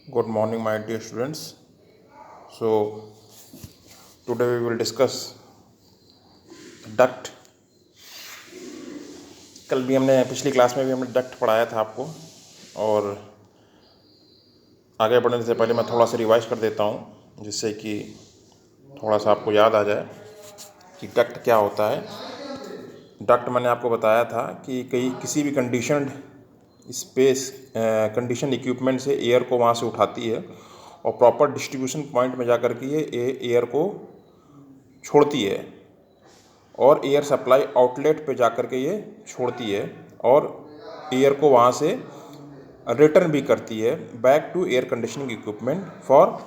Good morning, my dear students. So, today we will discuss duct. कल भी हमने पिछली क्लास में भी हमने डक्ट पढ़ाया था आपको, और आगे बढ़ने से पहले मैं थोड़ा सा रिवाइज कर देता हूँ जिससे कि थोड़ा सा आपको याद आ जाए कि डक्ट क्या होता है। डक्ट मैंने आपको बताया था कि किसी भी कंडीशन इक्विपमेंट से एयर को वहाँ से उठाती है और प्रॉपर डिस्ट्रीब्यूशन पॉइंट में जाकर के ये एयर को छोड़ती है, और एयर सप्लाई आउटलेट पे जाकर के ये छोड़ती है और एयर को वहाँ से रिटर्न भी करती है back to air conditioning equipment for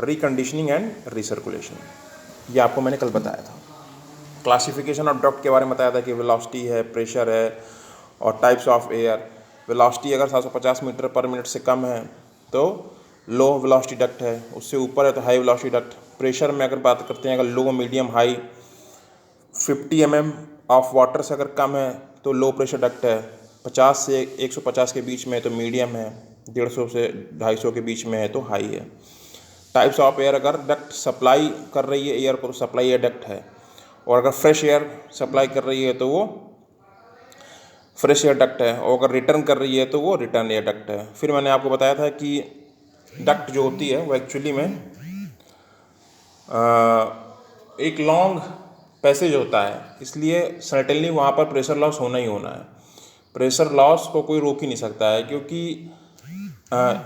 reconditioning and recirculation. ये आपको मैंने कल बताया था। क्लासिफिकेशन ऑफ डक्ट के बारे में बताया था कि वेलोसिटी है, प्रेशर है और टाइप्स ऑफ एयर। वेलोसिटी अगर 750 मीटर पर मिनट से कम है तो लो वेलोसिटी डक्ट है, उससे ऊपर है तो हाई वेलोसिटी डक्ट। प्रेशर में अगर बात करते हैं, अगर low, medium, high 50 mm of water से अगर कम है तो लो प्रेशर डक्ट है, 50 से 150 के बीच में है तो मीडियम है, 150 से 250 के बीच में है तो हाई है। टाइप्स ऑफ एयर, अगर डक्ट सप्लाई कर रही है एयर को तो सप्लाई एयर डक्ट है, और अगर फ्रेश एयर सप्लाई कर रही है तो वो फ्रेश एयर डक्ट है, और अगर रिटर्न कर रही है तो वो रिटर्न एयर डक्ट है। फिर मैंने आपको बताया था कि डक्ट जो होती है वो एक्चुअली में एक लॉन्ग पैसेज होता है, इसलिए सर्टेनली वहाँ पर प्रेशर लॉस होना ही होना है। प्रेशर लॉस को कोई रोक ही नहीं सकता है, क्योंकि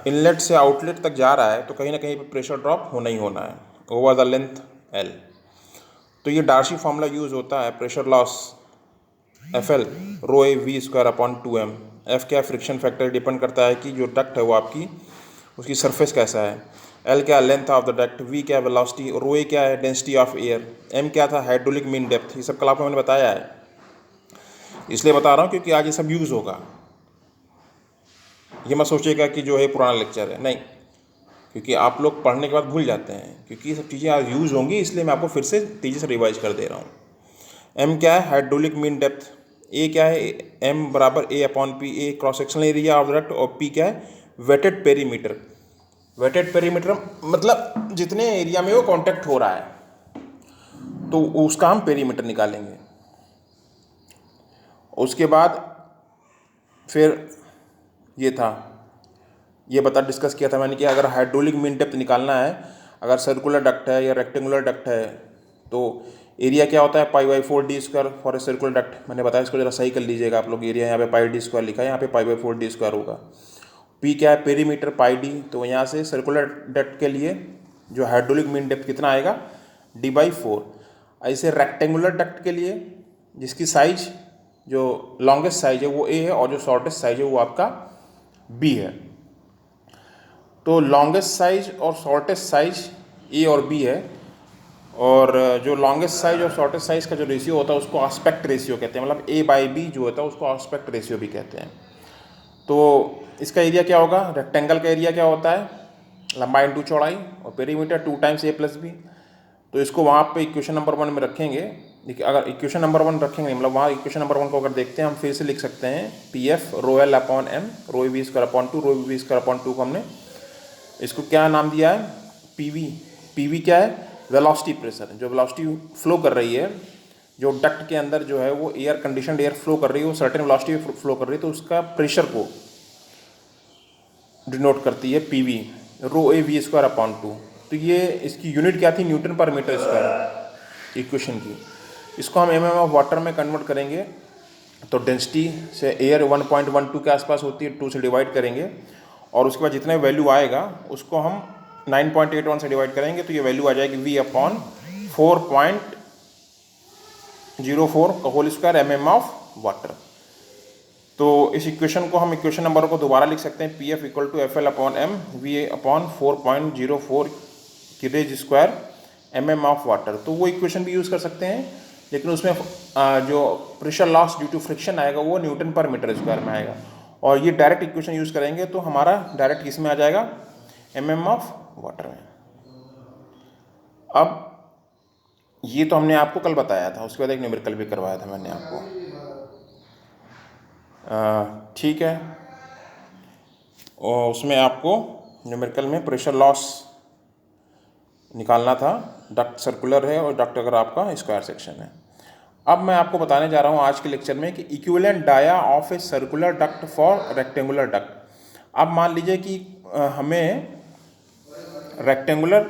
इनलेट से आउटलेट तक जा रहा है तो कहीं ना कहीं पर प्रेशर ड्रॉप होना ही होना है ओवर द लेंथ एल। तो ये डार्सी फॉर्मूला यूज़ होता है, pressure loss FL rho A V square upon 2m। F क्या फ्रिक्शन फैक्टर डिपेंड करता है कि जो डक्ट है वो आपकी उसकी सरफेस कैसा है, एल क्या length of the duct, V क्या वेलोसिटी, रो ए क्या है डेंसिटी ऑफ एयर, एम क्या था हाइड्रोलिक मीन डेप्थ। ये सब कल आपको मैंने बताया है, इसलिए बता रहा हूँ क्योंकि आज ये सब यूज़ होगा। ये मत सोचिएगा कि जो है पुराना लेक्चर है, नहीं, क्योंकि आप लोग पढ़ने के बाद भूल जाते हैं, क्योंकि ये सब चीज़ें आज यूज़ होंगी, इसलिए मैं आपको फिर से तेज़ी से रिवाइज कर दे रहा हूँ। एम क्या है हाइड्रोलिक मीन डेप्थ, ए क्या है एम बराबर A upon P, A cross sectional area of duct, और पी क्या है वेटेड पेरीमीटर। वेटेड पेरीमीटर मतलब जितने एरिया में वो कांटेक्ट हो रहा है तो उसका हम पेरीमीटर निकालेंगे। उसके बाद फिर ये था, ये डिस्कस किया था मैंने कि अगर हाइड्रोलिक मीन डेप्थ निकालना है, अगर सर्कुलर डक्ट है या रेक्टेंगुलर डक्ट है तो एरिया क्या होता है π/4d² for a circular duct. मैंने बताया, इसको जरा सही कर लीजिएगा आप लोग, एरिया यहाँ पे πd² लिखा है, यहाँ पे π/4d² होगा। पी क्या है पेरीमीटर πd, तो यहाँ से सर्कुलर डक्ट के लिए जो हाइड्रोलिक मीन डेप्थ कितना आएगा d/4। ऐसे रेक्टेंगुलर डक्ट के लिए जिसकी साइज जो लॉन्गेस्ट साइज है वो a है और जो शॉर्टेस्ट साइज है वो आपका b है। तो लॉन्गेस्ट साइज और शॉर्टेस्ट साइज a और b है, और जो लॉन्गेस्ट साइज और शॉर्टेस्ट साइज का जो रेशियो होता है उसको आस्पेक्ट रेशियो कहते हैं, मतलब a/b जो होता है उसको आस्पेक्ट रेशियो भी कहते हैं। तो इसका एरिया क्या होगा, रेक्टेंगल का एरिया क्या होता है लंबाई इंटू चौड़ाई, और पेरीमीटर 2 टाइम्स a+b। तो इसको वहाँ पे इक्वेशन नंबर 1 में रखेंगे। देखिए, अगर इक्वेशन नंबर 1 रखेंगे, मतलब वहाँ इक्वेशन नंबर 1 को अगर देखते हैं हम, फिर से लिख सकते हैं PF rho L upon M rho V square upon 2, rho V square upon 2 को हमने इसको क्या नाम दिया है PV। PV क्या है वेलोसिटी प्रेशर, जो वेलोसिटी फ्लो कर रही है, जो डक्ट के अंदर जो है वो एयर कंडीशनड एयर फ्लो कर रही है, वो सर्टेन वेलोसिटी फ्लो कर रही है, तो उसका प्रेशर को डिनोट करती है PV rho A V square upon 2। तो ये इसकी यूनिट क्या थी न्यूटन पर मीटर स्क्वायर इक्वेशन की। इसको हम mm ऑफ वाटर में कन्वर्ट करेंगे तो डेंसिटी से एयर 1.12 के आसपास होती है, 2 से डिवाइड करेंगे, और उसके बाद जितना वैल्यू आएगा उसको हम 9.81 से डिवाइड करेंगे तो ये वैल्यू आ जाएगी V अपॉन 4.04 का whole square mm of water. तो इस इक्वेशन को हम इक्वेशन नंबर को दोबारा लिख सकते हैं PF equal to FL upon M V upon 4.04 की raise square mm of water. तो वो इक्वेशन भी यूज़ कर सकते हैं, लेकिन उसमें जो pressure loss due to friction आएगा वो न्यूटन पर मीटर स्क्वायर में आएगा, और ये डायरेक्ट इक्वेशन यूज़ करेंगे तो हमारा डायरेक्ट किस में आ जाएगा mm ऑफ वाटर में। अब ये तो हमने आपको कल बताया था, उसके बाद एक न्यूमेरिकल भी करवाया था मैंने आपको, ठीक है, और उसमें आपको न्यूमेरिकल में प्रेशर लॉस निकालना था। डक्ट सर्कुलर है और डक्ट अगर आपका स्क्वायर सेक्शन है। अब मैं आपको बताने जा रहा हूँ आज के लेक्चर में कि equivalent dia of a circular duct for rectangular duct. अब मान लीजिए कि हमें rectangular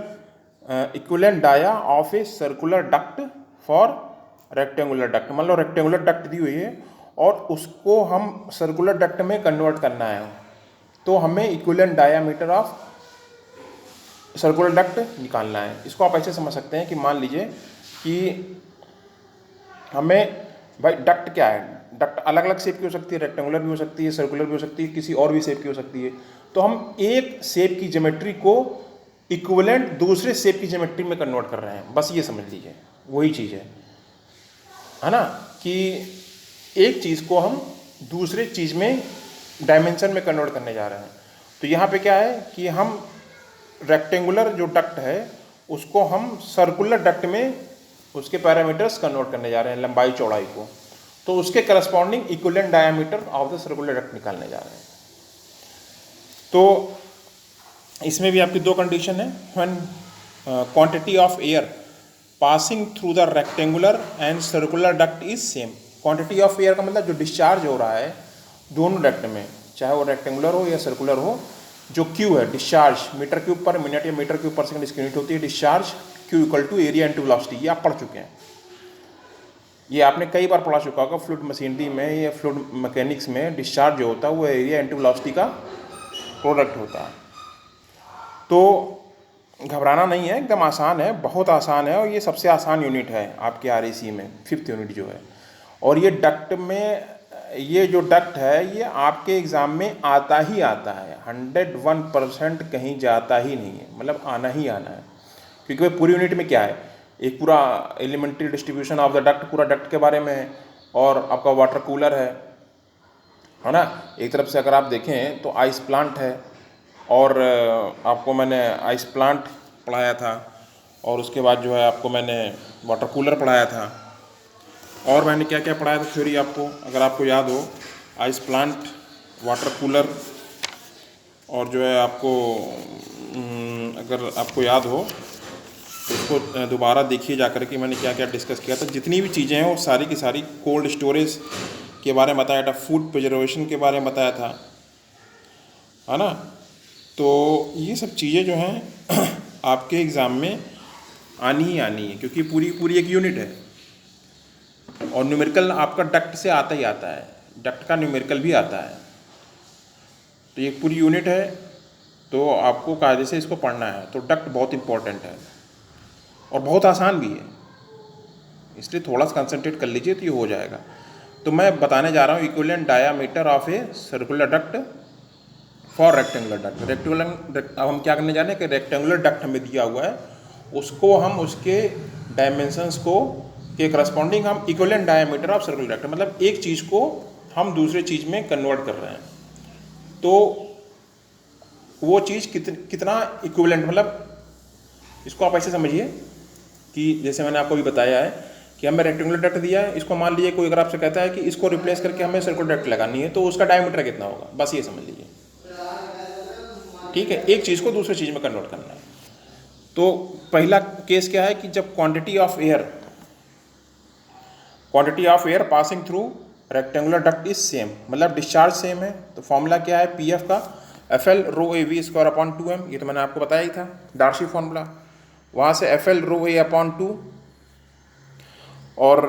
equivalent dia of a circular duct for rectangular duct, मान लो रेक्टेंगुलर डक्ट दी हुई है और उसको हम सर्कुलर डक्ट में कन्वर्ट करना है, तो हमें equivalent diameter of circular duct निकालना है। इसको आप ऐसे समझ सकते हैं कि मान लीजिए कि हमें भाई डक्ट क्या है, डक्ट अलग अलग शेप की हो सकती है, रेक्टेंगुलर भी हो सकती है, सर्कुलर भी हो सकती है, किसी और भी शेप की हो सकती है। तो हम एक शेप की ज्योमेट्री को इक्विवेलेंट दूसरे शेप की ज्योमेट्री में कन्वर्ट कर रहे हैं, बस ये समझ लीजिए, वही चीज़ है ना, कि एक चीज़ को हम दूसरे चीज़ में डायमेंशन में कन्वर्ट करने जा रहे हैं। तो यहाँ पे क्या है कि हम रेक्टेंगुलर जो डक्ट है उसको हम सर्कुलर डक्ट में उसके पैरामीटर्स कन्वर्ट करने जा रहे हैं, लंबाई चौड़ाई को, तो उसके corresponding equivalent diameter of the circular duct निकालने जा रहे हैं। तो इसमें भी आपकी दो कंडीशन है, when quantity of air passing through the rectangular and circular duct is same. Quantity of air का मतलब जो डिस्चार्ज हो रहा है दोनों डक्ट में, चाहे वो रेक्टेंगुलर हो या सर्कुलर हो, जो क्यू है डिस्चार्ज मीटर क्यूब पर मिनट या मीटर क्यूब पर सेकंड इसकी यूनिट होती है discharge, Q equal to area into velocity. ये आप पढ़ चुके हैं, ये आपने कई बार पढ़ा चुका होगा फ्लूइड मशीनरी में या फ्लूइड मैकेनिक्स में। डिस्चार्ज जो होता है वो एरिया इनटू वेलोसिटी का प्रोडक्ट होता है। तो घबराना नहीं है, एकदम आसान है, बहुत आसान है, और ये सबसे आसान यूनिट है आपके RAC में, 5th यूनिट जो है। और ये डक्ट में, ये जो डक्ट है ये आपके एग्ज़ाम में आता ही आता है, 101% कहीं जाता ही नहीं है, मतलब आना ही आना है। क्योंकि पूरी यूनिट में क्या है, एक पूरा elementary distribution of the duct, पूरा डक्ट के बारे में है, और आपका वाटर कूलर है ना। एक तरफ से अगर आप देखें तो आइस प्लांट है, और आपको मैंने आइस प्लांट पढ़ाया था, और उसके बाद जो है आपको मैंने वाटर कूलर पढ़ाया था, और मैंने क्या क्या पढ़ाया था थ्योरी आपको, अगर आपको याद हो, आइस प्लांट, वाटर कूलर, और जो है आपको अगर आपको याद हो तो उसको दोबारा देखिए जाकर कि मैंने क्या क्या डिस्कस किया था। जितनी भी चीज़ें हैं वो सारी की सारी कोल्ड स्टोरेज के बारे में बताया था, फूड प्रिजर्वेशन के बारे में बताया था, है ना। तो ये सब चीज़ें जो हैं आपके एग्ज़ाम में आनी ही आनी है, क्योंकि पूरी एक यूनिट है। और न्यूमेरिकल आपका डक्ट से आता ही आता है, डक्ट का न्यूमेरिकल भी आता है। तो ये पूरी यूनिट है, तो आपको कायदे से इसको पढ़ना है। तो डक्ट बहुत इंपॉर्टेंट है और बहुत आसान भी है, इसलिए थोड़ा सा कंसंट्रेट कर लीजिए तो ये हो जाएगा। तो मैं बताने जा रहा हूँ equivalent diameter of a circular duct for rectangular duct. अब हम क्या करने जा रहे हैं कि रेक्टेंगुलर डक्ट हमें दिया हुआ है, उसको हम उसके डायमेंशंस को के करस्पॉन्डिंग हम equivalent diameter of circular duct, मतलब एक चीज़ को हम दूसरे चीज़ में कन्वर्ट कर रहे हैं। तो वो चीज़ कितना इक्विवेलेंट, मतलब इसको आप ऐसे समझिए कि जैसे मैंने आपको भी बताया है कि हमें रेक्टेंगुलर डक्ट दिया है, इसको मान लीजिए कोई अगर आपसे कहता है कि इसको रिप्लेस करके हमें सर्कुलर डक्ट लगानी है, तो उसका डायमीटर कितना होगा, बस ये समझ लीजिए, ठीक है। एक चीज़ को दूसरे चीज़ में कन्वर्ट करना है। तो पहला केस क्या है कि जब quantity of air passing through rectangular duct is same, मतलब डिस्चार्ज सेम है, तो फॉर्मूला क्या है PF का, FL rho A V square upon 2m, ये तो मैंने आपको बताया ही था, डार्सी फॉर्मूला। वहाँ से FL रो ए अपॉन 2, और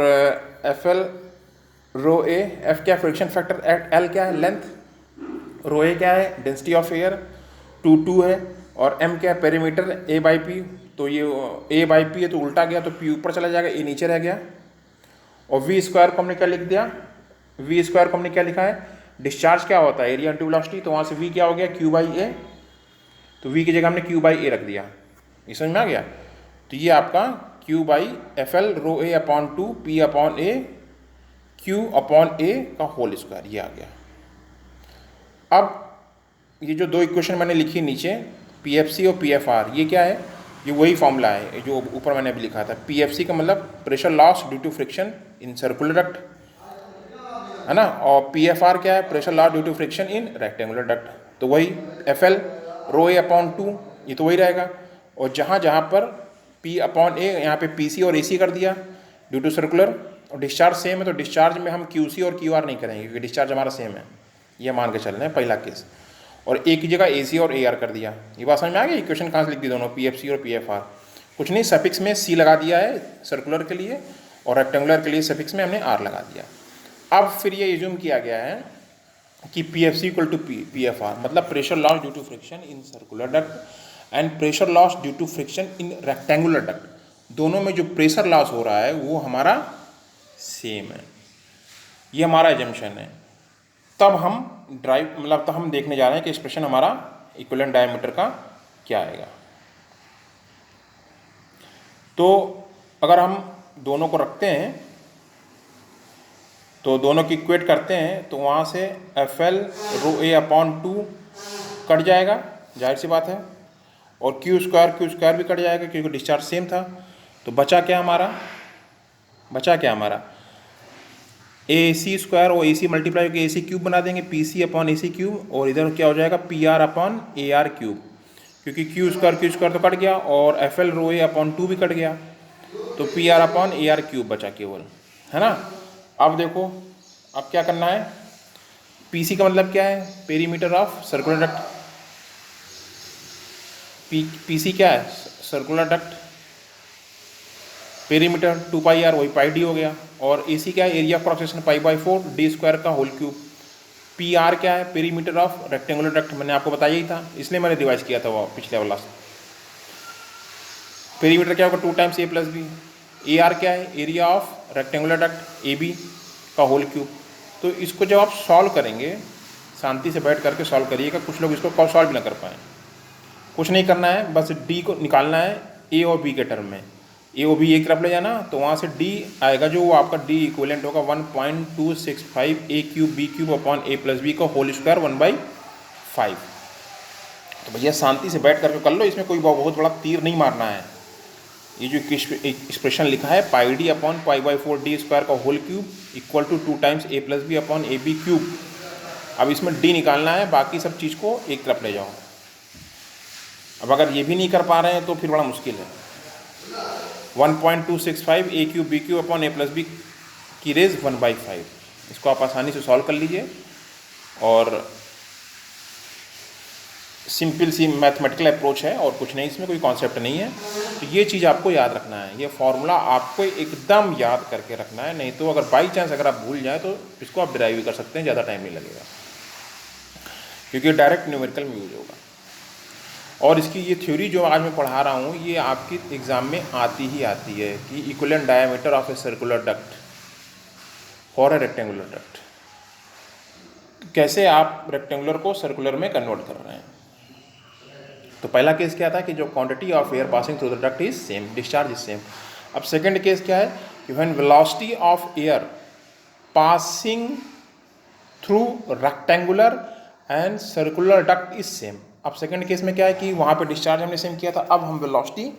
FL रो ए, F क्या फ्रिक्शन फैक्टर, L क्या है लेंथ, रो ए क्या है डेंसिटी ऑफ एयर, 2 है, और M क्या है पेरीमीटर A/P। तो ये A/P है तो उल्टा गया, तो P ऊपर चला जाएगा, A नीचे रह गया। और V स्क्वायर को हमने क्या लिख दिया, V स्क्वायर को हमने क्या लिखा है, डिस्चार्ज क्या होता है एरिया इंटू वेलोसिटी, तो वहाँ से V क्या हो गया Q/A, तो V की जगह हमने Q/A रख दिया, ये समझ में आ गया। तो ये आपका Q/FL rho A upon 2 P upon A Q upon A का होल स्क्वायर, ये आ गया। अब ये जो दो इक्वेशन मैंने लिखी नीचे, PFC और PFR, ये क्या है, ये वही फॉर्मूला है जो ऊपर मैंने अभी लिखा था। PFC का मतलब pressure loss due to friction in circular duct, है ना, और PFR क्या है, pressure loss due to friction in rectangular duct. तो वही FL रो ए अपॉन 2, ये तो वही रहेगा। और जहाँ जहाँ पर P अपॉन ए, यहाँ पे PC और AC कर दिया ड्यू टू सर्कुलर, और डिस्चार्ज सेम है तो डिस्चार्ज में हम QC और QR नहीं करेंगे क्योंकि डिस्चार्ज हमारा सेम है, ये मान के चल रहे हैं पहला केस। और एक की जगह AC और AR कर दिया। ये बात समझ में आ गई? इक्वेशन कहाँ से लिख दी दोनों, PFC और PFR। कुछ नहीं, सफिक्स में C लगा दिया है सर्कुलर के लिए और रेक्टेंगुलर के लिए सफिक्स में हमने R लगा दिया। अब फिर ये एज्यूम किया गया है कि PFC इक्वल टू PFR, मतलब pressure loss due to friction in circular duct and pressure loss due to friction in rectangular duct. दोनों में जो प्रेशर लॉस हो रहा है वो हमारा सेम है, ये हमारा एजम्पशन है। तब हम तब हम देखने जा रहे हैं कि एक्सप्रेशन हमारा इक्विवेलेंट डायमीटर का क्या आएगा। तो अगर हम दोनों को रखते हैं तो दोनों की इक्वेट करते हैं तो वहाँ से FL rho A upon 2 cut जाएगा, जाहिर सी बात है, और क्यू स्क्वायर भी कट जाएगा क्योंकि डिस्चार्ज सेम था। तो बचा क्या हमारा AC स्क्वायर और AC मल्टीप्लाई करके AC क्यूब बना देंगे, PC अपॉन AC क्यूब, और इधर क्या हो जाएगा PR अपॉन AR क्यूब, क्योंकि क्यू स्क्वायर तो कट गया और FL रो ए अपॉन 2 भी कट गया, तो PR अपॉन AR क्यूब बचा केवल, है ना। अब देखो अब क्या करना है, PC का मतलब क्या है, perimeter of circular duct. PC क्या है, circular duct, perimeter 2 pi R, वही पाई डी हो गया। और AC क्या है, area cross section π/4 d square का होल क्यूब। PR क्या है, पेरीमीटर ऑफ रेक्टेंगुलर डक्ट, मैंने आपको बताया ही था, इसलिए मैंने रिवाइज किया था वो पिछले वाला। पेरीमीटर क्या होगा 2 टाइम्स A + B। AR क्या है, area of rectangular duct AB का होल क्यूब। तो इसको जब आप सॉल्व करेंगे, शांति से बैठ करके सॉल्व करिएगा, कुछ लोग इसको सॉल्व भी ना कर पाएँ। कुछ नहीं करना है, बस D को निकालना है A और B के टर्म में। A और B एक तरफ ले जाना, तो वहाँ से D आएगा जो वो आपका D इक्विवेलेंट होगा 1.265 A³ B³ upon A + B का होल स्क्वायर 1/5। तो भैया शांति से बैठ करके कर लो, इसमें कोई बहुत बड़ा तीर नहीं मारना है। ये जो एक्सप्रेशन लिखा है πD अपॉन π/4 d स्क्वायर का whole cube equal to 2 times A + B upon AB cube. अब इसमें D निकालना है, बाकी सब चीज़ को एक तरफ ले जाओ। अब अगर ये भी नहीं कर पा रहे हैं तो फिर बड़ा मुश्किल है। 1.265 A³ B³ upon A + B की रेज 1/5, इसको आप आसानी से सॉल्व कर लीजिए। और सिंपल सी मैथमेटिकल अप्रोच है और कुछ नहीं, इसमें कोई कॉन्सेप्ट नहीं है। तो ये चीज़ आपको याद रखना है, ये फॉर्मूला आपको एकदम याद करके रखना है, नहीं तो अगर बाई चांस अगर आप भूल जाए तो इसको आप डिराइव भी कर सकते हैं, ज़्यादा टाइम नहीं लगेगा क्योंकि डायरेक्ट न्यूमेरिकल में यूज होगा। और इसकी ये थ्योरी जो आज मैं पढ़ा रहा हूँ ये आपकी एग्ज़ाम में आती है कि equivalent diameter of a circular duct for a rectangular duct, कैसे आप रेक्टेंगुलर को सर्कुलर में कन्वर्ट कर रहे हैं। तो पहला केस क्या था कि जो quantity of air passing through the duct is same, discharge is same. अब सेकंड केस क्या है कि when velocity of air passing through rectangular and circular duct is same. अब सेकंड केस में क्या है कि वहाँ पे डिस्चार्ज हमने सेम किया था, अब हम वेलोसिटी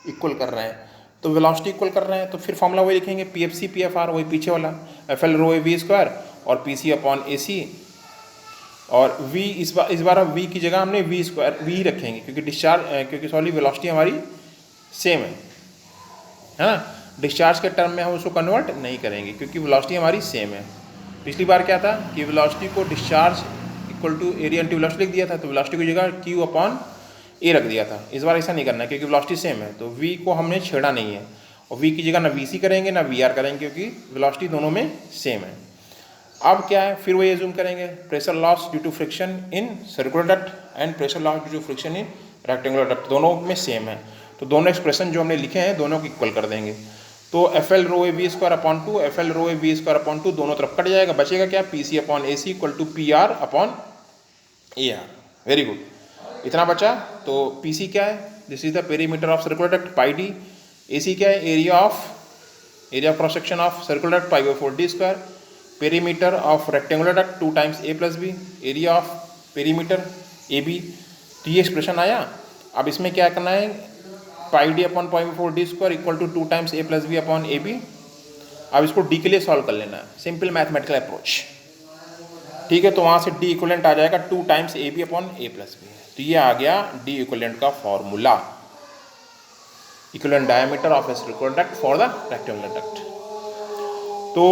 इक्वल कर रहे हैं। तो वेलोसिटी इक्वल कर रहे हैं तो फिर फॉर्मूला वही लिखेंगे, PFC PFR वही पीछे वाला, FL rho A V square और PC अपॉन AC, और V इस बार V की जगह हमने V स्क्वायर V रखेंगे क्योंकि सॉरी वेलोसिटी हमारी सेम है ना। डिस्चार्ज के टर्म में हम उसको कन्वर्ट नहीं करेंगे क्योंकि वेलोसिटी हमारी सेम है। पिछली बार क्या था कि वेलोसिटी को discharge equal to area into velocity लिख दिया था, तो वेलोसिटी की जगह Q अपॉन A रख दिया था। इस बार ऐसा नहीं करना है क्योंकि वेलोसिटी सेम है, तो V को हमने छेड़ा नहीं है और V की जगह ना VC करेंगे ना VR करेंगे क्योंकि वेलोसिटी दोनों में सेम है। अब क्या है, फिर वही एज्यूम करेंगे pressure loss due to friction in circular duct and pressure loss due to friction in rectangular duct, दोनों में सेम है। तो दोनों एक्सप्रेशन जो हमने लिखे हैं दोनों को इक्वल कर देंगे। तो FL rho A V square upon 2 FL rho A V square upon 2 दोनों तरफ कट जाएगा, बचेगा क्या, PC upon AC equal to PR upon AR। Very good, इतना बचा। तो PC क्या है, this is the perimeter of circular duct πD। AC क्या है, area cross section of circular duct π/4 d square. Perimeter of rectangular duct 2 times A + B, area of perimeter AB। तो ये expression आया। अब इसमें क्या करना है, πD upon π/4 d square equal to 2 times A + B upon AB। अब इसको D के लिए सॉल्व कर लेना है, सिंपल मैथमेटिकल अप्रोच, ठीक है। तो वहाँ से D इक्वलेंट आ जाएगा 2 times AB upon A + B। तो ये आ गया डी इक्विवेलेंट का formula, equivalent diameter of a circular duct for the rectangular duct. तो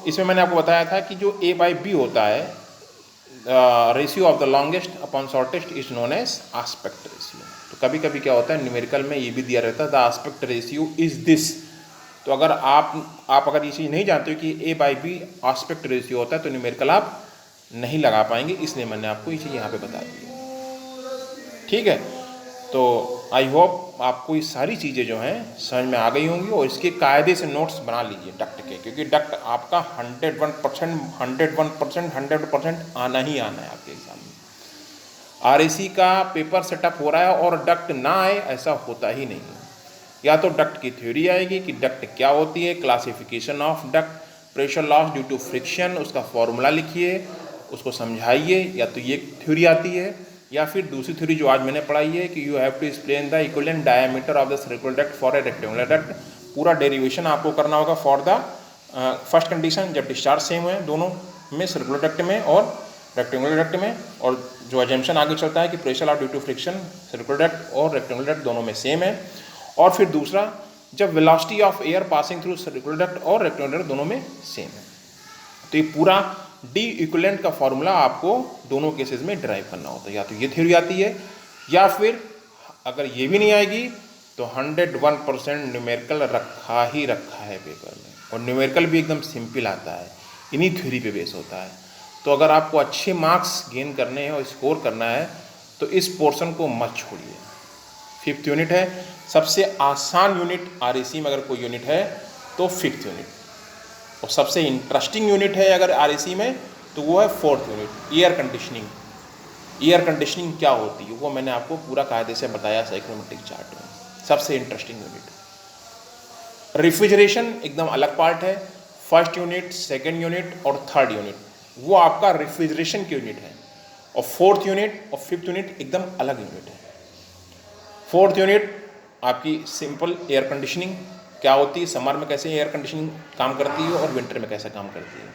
इसमें मैंने आपको बताया था कि जो ए बाई बी होता है, ratio of the longest upon shortest is known as aspect ratio. तो कभी कभी क्या होता है न्यूमेरिकल में ये भी दिया रहता है the aspect ratio is this. तो अगर आप अगर ये चीज़ नहीं जानते हो कि ए बाई बी आस्पेक्ट रेशियो होता है तो न्यूमेरिकल आप नहीं लगा पाएंगे, इसलिए मैंने आपको ये चीज़ यहाँ पे बता दी है। ठीक है, तो आई होप आपको ये सारी चीज़ें जो हैं समझ में आ गई होंगी और इसके कायदे से नोट्स बना लीजिए डक्ट के, क्योंकि डक्ट आपका 100% आना ही आना है आपके एग्जाम में। आरएसी का पेपर सेटअप हो रहा है और डक्ट ना आए ऐसा होता ही नहीं है। या तो डक्ट की थ्योरी आएगी कि डक्ट क्या होती है, classification of duct, pressure loss due to friction, उसका फॉर्मूला लिखिए, उसको समझाइए, या तो ये थ्योरी आती है, या फिर दूसरी थ्योरी जो आज मैंने पढ़ाई है कि you have to explain the equivalent diameter of the circular duct for a rectangular duct. पूरा डेरिवेशन आपको करना होगा फॉर द फर्स्ट कंडीशन जब डिस्चार्ज सेम है दोनों में, सर्कुलर डक्ट में और रेक्टेंगुलर डक्ट में, और जो अजम्पशन आगे चलता है कि pressure loss due to friction circular duct और रेक्टेंगुलर डक्ट दोनों में सेम है, और फिर दूसरा जब velocity of air passing through circular duct और रेक्टेंगुलर डक्ट दोनों में सेम है। तो ये पूरा डी इक्विवेलेंट का फॉर्मूला आपको दोनों केसेस में ड्राइव करना होता है। या तो ये थ्योरी आती है, या फिर अगर ये भी नहीं आएगी तो 101% न्यूमेरिकल रखा ही रखा है पेपर में, और न्यूमेरिकल भी एकदम सिंपल आता है, इन्हीं थ्योरी पे बेस होता है। तो अगर आपको अच्छे मार्क्स गेन करने हैं और स्कोर करना है तो इस पोर्शन को मत छोड़िए। 5th यूनिट है, सबसे आसान यूनिट आरएसी में अगर कोई यूनिट है तो 5th यूनिट, और सबसे इंटरेस्टिंग यूनिट है अगर आरएसी में तो वो है 4th unit, air conditioning. Air conditioning क्या होती है वो मैंने आपको पूरा कायदे से बताया साइक्रोमेट्रिक चार्ट में, सबसे इंटरेस्टिंग यूनिट। रेफ्रिजरेशन एकदम अलग पार्ट है, 1st यूनिट, 2nd यूनिट और 3rd यूनिट वो आपका रेफ्रिजरेशन की यूनिट है, और 4th यूनिट और 5th यूनिट एकदम अलग यूनिट है। 4th यूनिट आपकी सिंपल एयर कंडीशनिंग क्या होती है, समर में कैसे एयर कंडीशनिंग काम करती है और विंटर में कैसे काम करती है,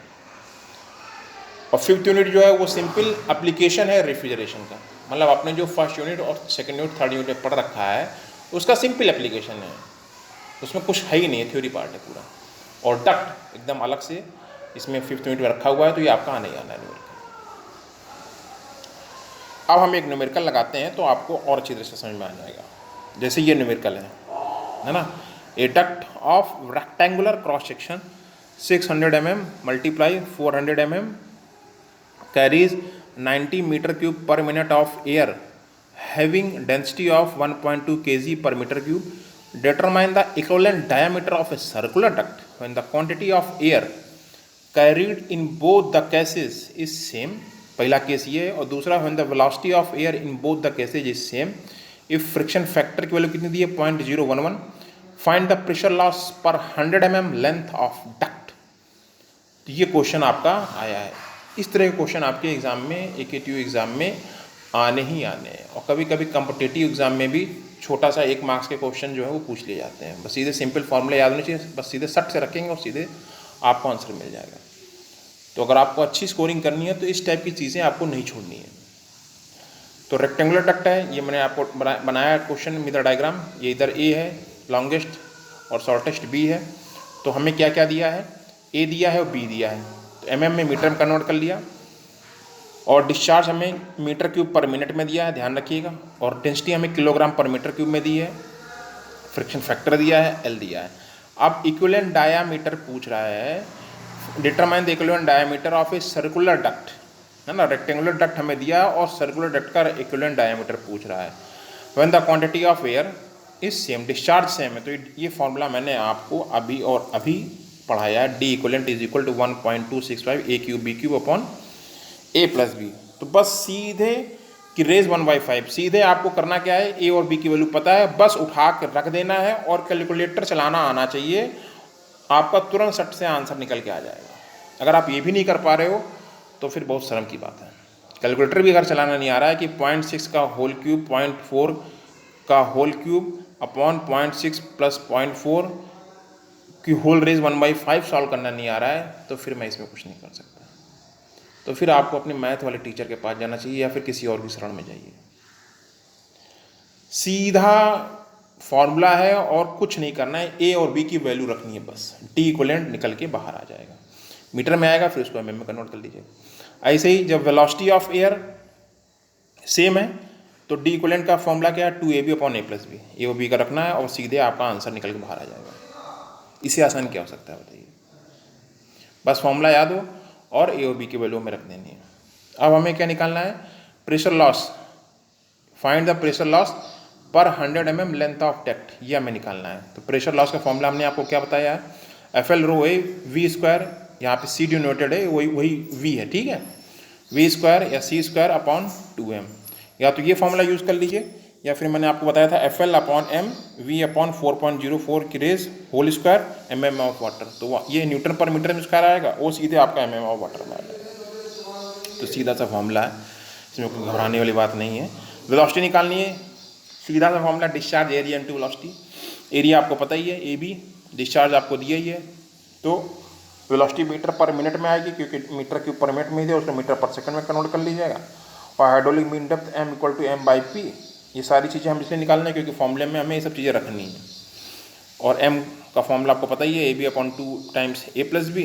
और 5th यूनिट जो है वो सिंपल एप्लीकेशन है रेफ्रिजरेशन का, मतलब आपने जो 1st यूनिट और 2nd यूनिट 3rd यूनिट पढ़ रखा है उसका सिंपल एप्लीकेशन है, उसमें कुछ है ही नहीं है, थ्योरी पार्ट है पूरा। और डक्ट एकदम अलग से इसमें 5th यूनिट में रखा हुआ है, तो ये आपका आने ही आना है न्यूमेरिकल। अब हम एक न्यूमेरिकल लगाते हैं तो आपको और अच्छी तरह से समझ में आ जाएगा। जैसे ये न्यूमेरिकल है ना, A duct of rectangular cross section 600 mm multiply 400 mm carries 90 metre cube पर minute of air having density of 1.2 kg per meter cube. Determine the equivalent diameter of a circular duct when the quantity of air carried in both the cases is same. पहला case ये है, और दूसरा when the velocity of air in both the cases is same. If friction factor की value कितनी दी है 0.011. Find the pressure loss per 100 mm length of duct. तो ये क्वेश्चन आपका आया है। इस तरह के क्वेश्चन आपके एग्जाम में, AKTU एग्जाम में आने ही आने हैं, और कभी कभी कॉम्पिटिटिव एग्जाम में भी छोटा सा 1 मार्क्स के क्वेश्चन जो है वो पूछ लिए जाते हैं। बस सीधे सिंपल फॉर्मूले याद होने चाहिए, बस सीधे सट से रखेंगे और सीधे आपको आंसर मिल जाएगा। तो अगर आपको अच्छी स्कोरिंग करनी है तो इस टाइप की चीज़ें आपको नहीं छोड़नी है। तो रेक्टेंगुलर डक्ट है, ये मैंने आपको बनाया क्वेश्चन मीटर डायग्राम, ये इधर ए है लॉन्गेस्ट और शॉर्टेस्ट बी है। तो हमें क्या क्या दिया है, ए दिया है और बी दिया है, तो mm में मीटर में कन्वर्ट कर लिया, और डिस्चार्ज हमें मीटर क्यूब पर मिनट में दिया है, ध्यान रखिएगा, और डेंसिटी हमें किलोग्राम पर मीटर क्यूब में दी है, फ्रिक्शन फैक्टर दिया है, एल दिया है। अब इक्विवेलेंट डायामीटर पूछ रहा है, determine the equivalent diameter of a circular duct, है ना, रेक्टेंगुलर डक्ट हमें दिया और सर्कुलर डक्ट का इक्विवेलेंट डायामीटर पूछ रहा है। When the quantity of air is same, discharge same है, तो ये फॉर्मूला मैंने आपको अभी और अभी पढ़ाया है, D equivalent is equal to 1.265 A cube B cube upon A plus B. तो बस सीधे कि रेज 1/5, सीधे आपको करना क्या है, ए और बी की वैल्यू पता है, बस उठा कर रख देना है और कैलकुलेटर चलाना आना चाहिए, आपका तुरंत सट से आंसर निकल के आ जाएगा। अगर आप ये भी नहीं कर पा रहे हो तो फिर बहुत शर्म की बात है। कैलकुलेटर भी अगर चलाना नहीं आ रहा है कि 0.6 का होल क्यूब 0.4 का होल क्यूब अपॉन 0.6 प्लस 0.4 की होल रेज 1/5 सॉल्व करना नहीं आ रहा है, तो फिर मैं इसमें कुछ नहीं कर सकता। तो फिर आपको अपने मैथ वाले टीचर के पास जाना चाहिए या फिर किसी और की शरण में जाइए। सीधा फॉर्मूला है और कुछ नहीं करना है, ए और बी की वैल्यू रखनी है बस, टी इक्विवेलेंट निकल के बाहर आ जाएगा, मीटर में आएगा, फिर उसको एमएम में कन्वर्ट कर लीजिए। ऐसे ही जब वेलोसिटी ऑफ एयर सेम है तो डी इक्विवेलेंट का फॉर्मूला क्या है, 2ab upon a plus B, A और बी का रखना है और सीधे आपका आंसर निकल के बाहर आ जाएगा। इससे आसान क्या हो सकता है बताइए, बस फॉर्मूला याद हो और ए और बी की वैल्यू में रख देनी है। अब हमें क्या निकालना है, pressure loss, find the pressure loss पर 100 mm लेंथ ऑफ डक्ट, ये हमें निकालना है। तो प्रेशर लॉस का फॉर्मूला हमने आपको क्या बताया है, FL रो है वी स्क्वायर, यहाँ पे सी डिनोटेड है, वही वी है, ठीक है, वी स्क्वायर या सी स्क्वायर अपॉन 2m, या तो ये फॉर्मूला यूज़ कर लीजिए या फिर मैंने आपको बताया था FL upon m V upon 4.04 की raise whole square mm of water, तो ये न्यूटन पर मीटर में स्क्वायर आएगा, वो सीधे आपका mm ऑफ वाटर में आ जाएगा। तो सीधा सा फॉर्मूला है, इसमें कोई घबराने वाली बात नहीं है। वेलोसिटी निकालनी है, सीधा सा formula discharge area into velocity, area आपको पता ही है ए बी, डिस्चार्ज आपको दिया ही है, तो वेलोसिटी मीटर पर मिनट में आएगी क्योंकि मीटर क्यूब पर मिनट में ही है, उसको मीटर पर सेकंड में कन्वर्ट कर लीजिएगा। और hydraulic mean depth m equal to m by P, ये सारी चीज़ें हम इसलिए निकालना है क्योंकि फॉर्मूले में हमें ये सब चीज़ें रखनी है। और m का फॉर्मूला आपको पता ही है, A B upon 2 times a plus B,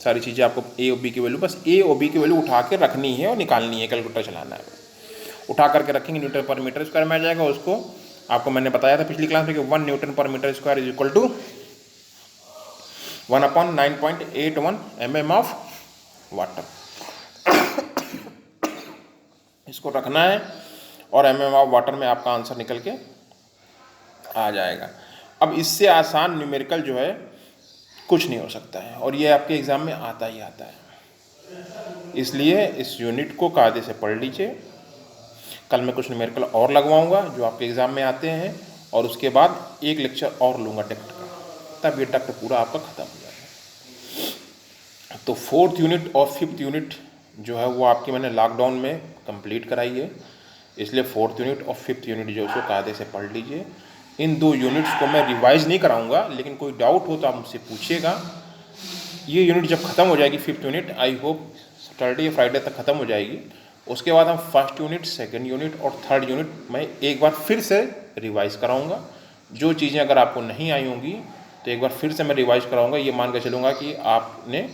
सारी चीज़ें आपको ए और बी की वैल्यू, बस ए और बी की वैल्यू उठा के रखनी है और निकालनी है, कैलकुलेटर चलाना है, उठा करके रखेंगे, न्यूटन पर मीटर स्क्वायर में आ जाएगा। उसको आपको मैंने बताया था पिछली क्लास में कि 1 न्यूटन पर metre square is equal to 1/9.81 mm of water, इसको रखना है और mm ऑफ वाटर में आपका आंसर निकल के आ जाएगा। अब इससे आसान न्यूमेरिकल जो है कुछ नहीं हो सकता है, और ये आपके एग्जाम में आता ही आता है, इसलिए इस यूनिट को कायदे से पढ़ लीजिए। कल मैं कुछ न्यूमेरिकल और लगवाऊंगा जो आपके एग्जाम में आते हैं, और उसके बाद एक लेक्चर और लूँगा डक्ट का, तब ये डक्ट पूरा आपका ख़त्म हो जाएगा। तो 4th यूनिट और 5th यूनिट जो है वो आपकी मैंने लॉकडाउन में कंप्लीट कराई है, इसलिए 4th यूनिट और 5th यूनिट जो उसको कायदे से पढ़ लीजिए। इन 2 यूनिट्स को मैं रिवाइज़ नहीं कराऊंगा, लेकिन कोई डाउट हो तो आप मुझसे पूछिएगा। ये यूनिट जब ख़त्म हो जाएगी 5th unit, I hope Saturday या फ्राइडे तक ख़त्म हो जाएगी, उसके बाद हम 1st यूनिट, 2nd यूनिट और 3rd यूनिट मैं एक बार फिर से रिवाइज़ कराऊंगा। जो चीज़ें अगर आपको नहीं आई होंगी तो एक बार फिर से मैं रिवाइज़ कराऊंगा, ये मान के चलूँगा कि आपने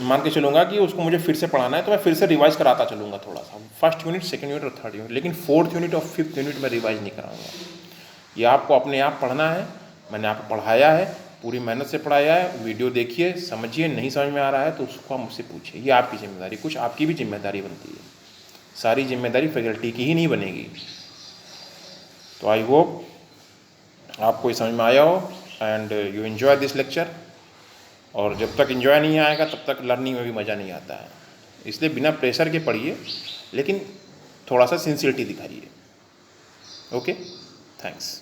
मान के चलूँगा कि उसको मुझे फिर से पढ़ाना है, तो मैं फिर से रिवाइज़ कराता चलूँगा थोड़ा सा, 1st यूनिट, 2nd यूनिट और 3rd यूनिट, लेकिन 4th यूनिट और 5th यूनिट में रिवाइज़ नहीं कराऊँगा। ये आपको अपने आप पढ़ना है, मैंने आपको पढ़ाया है, पूरी मेहनत से पढ़ाया है, वीडियो देखिए, समझिए, नहीं समझ में आ रहा है तो उसको आप मुझसे पूछिए, ये आपकी जिम्मेदारी, कुछ आपकी भी जिम्मेदारी बनती है, सारी जिम्मेदारी फैकल्टी की ही नहीं बनेगी। तो आई होप आपको ये समझ में आया हो and you enjoy this lecture, और जब तक एंजॉय नहीं आएगा तब तक लर्निंग में भी मज़ा नहीं आता है, इसलिए बिना प्रेशर के पढ़िए, लेकिन थोड़ा सा सिंसियरिटी दिखाइए। Okay, thanks.